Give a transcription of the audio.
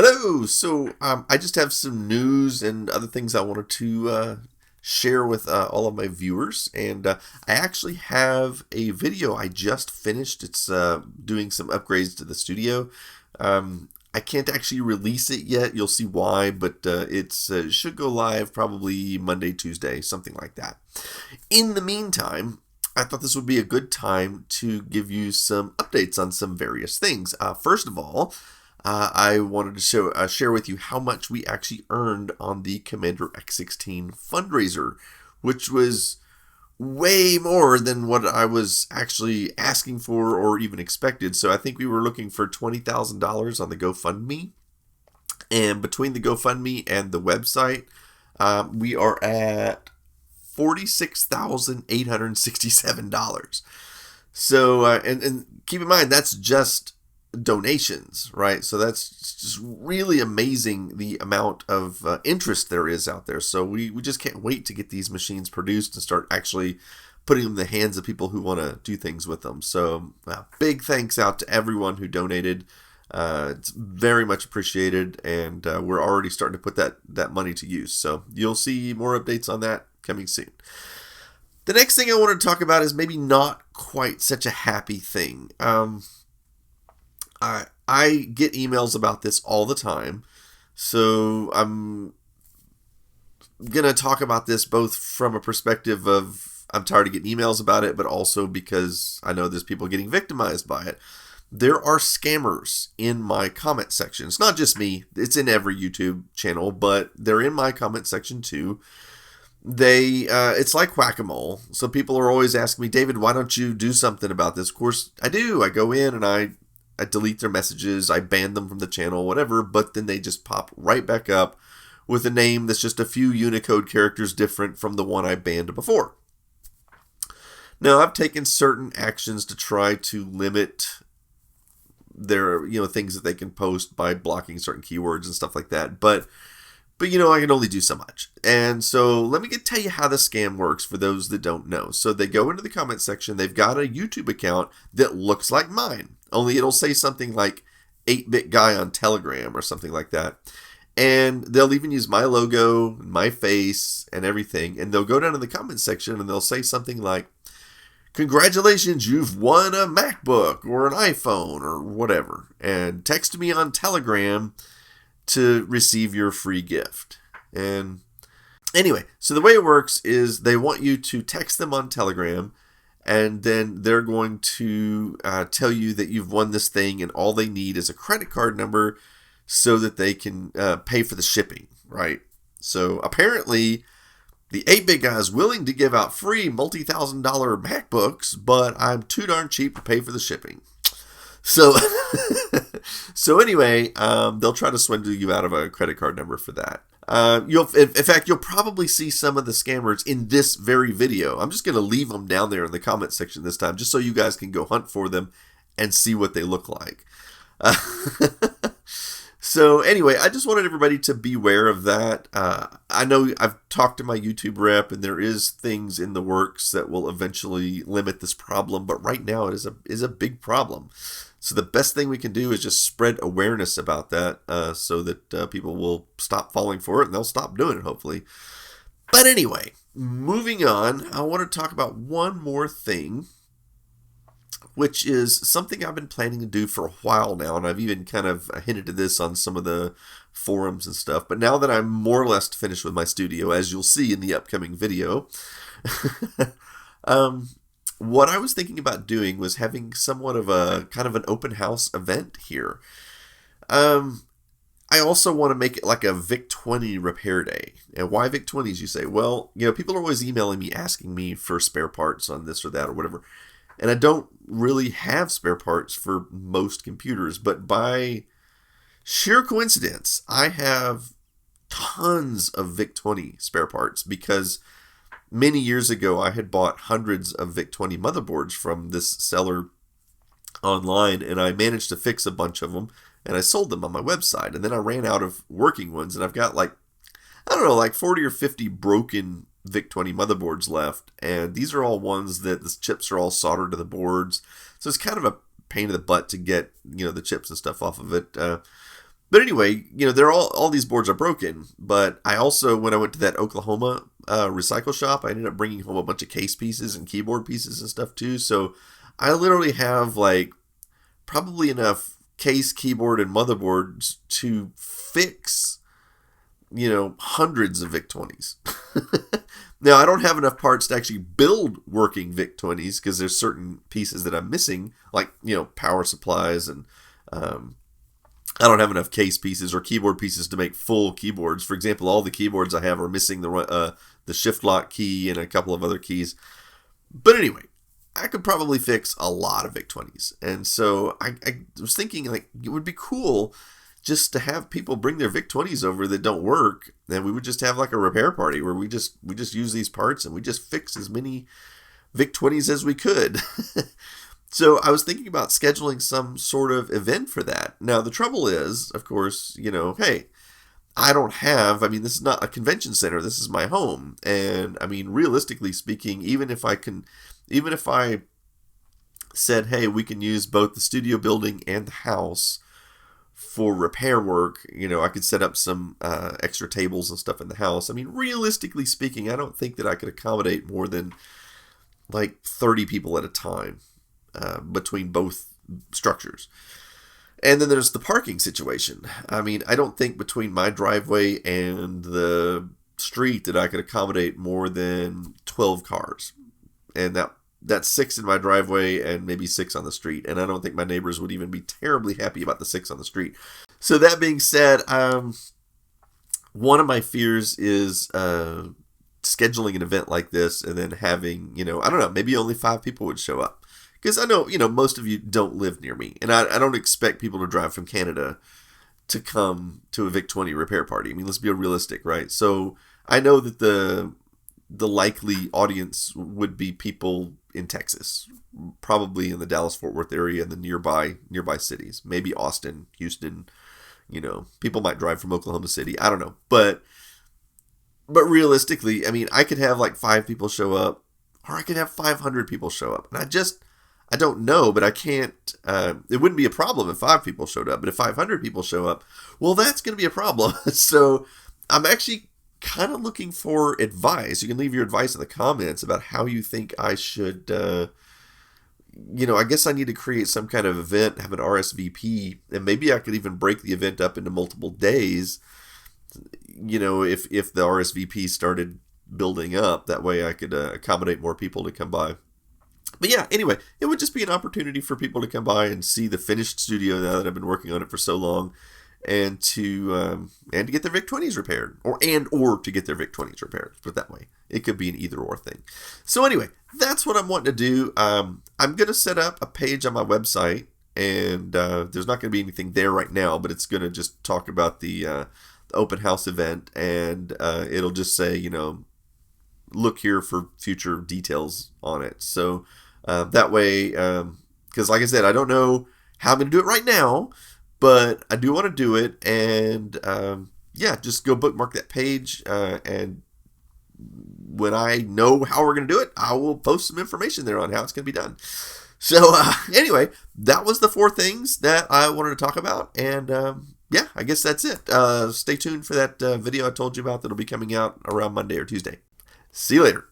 Hello. I just have some news and other things I wanted to share with all of my viewers. And I actually have a video I just finished. It's doing some upgrades to the studio. I can't actually release it yet. You'll see why, but it should go live probably Monday, Tuesday, something like that. In the meantime, I thought this would be a good time to give you some updates on some various things. First of all, I wanted to share with you how much we actually earned on the Commander X16 fundraiser, which was way more than what I was actually asking for or even expected. So I think we were looking for $20,000 on the GoFundMe. And between the GoFundMe and the website, we are at $46,867. So, and keep in mind, that's just donations, right? So that's just really amazing the amount of interest there is out there. So we just can't wait to get these machines produced and start actually putting them in the hands of people who want to do things with them. So big thanks out to everyone who donated. It's very much appreciated, and we're already starting to put that money to use. So you'll see more updates on that coming soon. The next thing I want to talk about is maybe not quite such a happy thing. I get emails about this all the time, so I'm going to talk about this both from a perspective of I'm tired of getting emails about it, but also because I know there's people getting victimized by it. There are scammers in my comment section. It's not just me. It's in every YouTube channel, but they're in my comment section too. It's like whack-a-mole. So people are always asking me, David, why don't you do something about this? Of course, I do. I go in and I delete their messages, I ban them from the channel, whatever, but then they just pop right back up with a name that's just a few Unicode characters different from the one I banned before. Now, I've taken certain actions to try to limit their, things that they can post by blocking certain keywords and stuff like that, but I can only do so much. And so let me tell you how the scam works for those that don't know. So they go into the comment section, they've got a YouTube account that looks like mine, only it'll say something like 8-bit guy on Telegram or something like that. And they'll even use my logo, my face, and everything. And they'll go down to the comment section and they'll say something like, congratulations, you've won a MacBook or an iPhone or whatever. And text me on Telegram to receive your free gift. And anyway, so the way it works is they want you to text them on Telegram, and then they're going to tell you that you've won this thing, and all they need is a credit card number so that they can pay for the shipping, right? So apparently the 8-bit guy is willing to give out free multi-$1,000 MacBooks, but I'm too darn cheap to pay for the shipping. So, anyway, they'll try to swindle you out of a credit card number for that. In fact, you'll probably see some of the scammers in this very video. I'm just going to leave them down there in the comment section this time, just so you guys can go hunt for them and see what they look like. So anyway, I just wanted everybody to beware of that. I know I've talked to my YouTube rep, and there is things in the works that will eventually limit this problem, but right now it is a big problem. So the best thing we can do is just spread awareness about that, so that people will stop falling for it and they'll stop doing it, hopefully. But anyway, moving on, I want to talk about one more thing, which is something I've been planning to do for a while now, and I've even kind of hinted at this on some of the forums and stuff. But now that I'm more or less finished with my studio, as you'll see in the upcoming video, what I was thinking about doing was having somewhat of a kind of an open house event here. I also want to make it like a VIC-20 repair day. And why VIC-20s, you say? Well, people are always emailing me asking me for spare parts on this or that or whatever. And I don't really have spare parts for most computers, but by sheer coincidence, I have tons of VIC-20 spare parts because many years ago I had bought hundreds of VIC-20 motherboards from this seller online, and I managed to fix a bunch of them, and I sold them on my website. And then I ran out of working ones, and I've got like 40 or 50 broken VIC-20 motherboards left, and these are all ones that the chips are all soldered to the boards, so it's kind of a pain in the butt to get the chips and stuff off of it. But anyway, they're all these boards are broken. But I also, when I went to that Oklahoma recycle shop, I ended up bringing home a bunch of case pieces and keyboard pieces and stuff too. So I literally have like probably enough case, keyboard, and motherboards to fix, hundreds of VIC-20s. Now, I don't have enough parts to actually build working VIC-20s because there's certain pieces that I'm missing, like, power supplies, and I don't have enough case pieces or keyboard pieces to make full keyboards. For example, all the keyboards I have are missing the shift lock key and a couple of other keys. But anyway, I could probably fix a lot of VIC-20s. And so I was thinking, like, it would be cool just to have people bring their VIC-20s over that don't work, and we would just have like a repair party where we just use these parts and we just fix as many VIC-20s as we could. So I was thinking about scheduling some sort of event for that. Now the trouble is, of course, hey, this is not a convention center, this is my home. And I mean, realistically speaking, even if I said, hey, we can use both the studio building and the house for repair work, I could set up some extra tables and stuff in the house. I mean, realistically speaking, I don't think that I could accommodate more than like 30 people at a time between both structures. And then there's the parking situation. I mean, I don't think between my driveway and the street that I could accommodate more than 12 cars. And that's 6 in my driveway and maybe 6 on the street. And I don't think my neighbors would even be terribly happy about the 6 on the street. So that being said, one of my fears is scheduling an event like this and then having, I don't know, maybe only 5 people would show up. Because I know, most of you don't live near me. And I don't expect people to drive from Canada to come to a VIC-20 repair party. I mean, let's be realistic, right? So I know that the likely audience would be people in Texas, probably in the Dallas-Fort Worth area and the nearby cities, maybe Austin, Houston. People might drive from Oklahoma City. I don't know, but realistically, I mean, I could have like 5 people show up, or I could have 500 people show up, and I don't know, but I can't. It wouldn't be a problem if 5 people showed up, but if 500 people show up, well, that's going to be a problem. So I'm actually kind of looking for advice. You can leave your advice in the comments about how you think I should, I guess I need to create some kind of event, have an RSVP, and maybe I could even break the event up into multiple days, if the RSVP started building up. That way I could accommodate more people to come by. But yeah, anyway, it would just be an opportunity for people to come by and see the finished studio now that I've been working on it for so long, and to get their VIC-20s repaired, or to get their VIC-20s repaired. Put it that way. It could be an either or thing. So anyway, that's what I'm wanting to do. I'm going to set up a page on my website, and there's not going to be anything there right now, but it's going to just talk about the open house event, and it'll just say, look here for future details on it. So that way, because like I said, I don't know how I'm going to do it right now, but I do want to do it. And just go bookmark that page. And when I know how we're going to do it, I will post some information there on how it's going to be done. So anyway, that was the 4 things that I wanted to talk about. And I guess that's it. Stay tuned for that video I told you about that'll be coming out around Monday or Tuesday. See you later.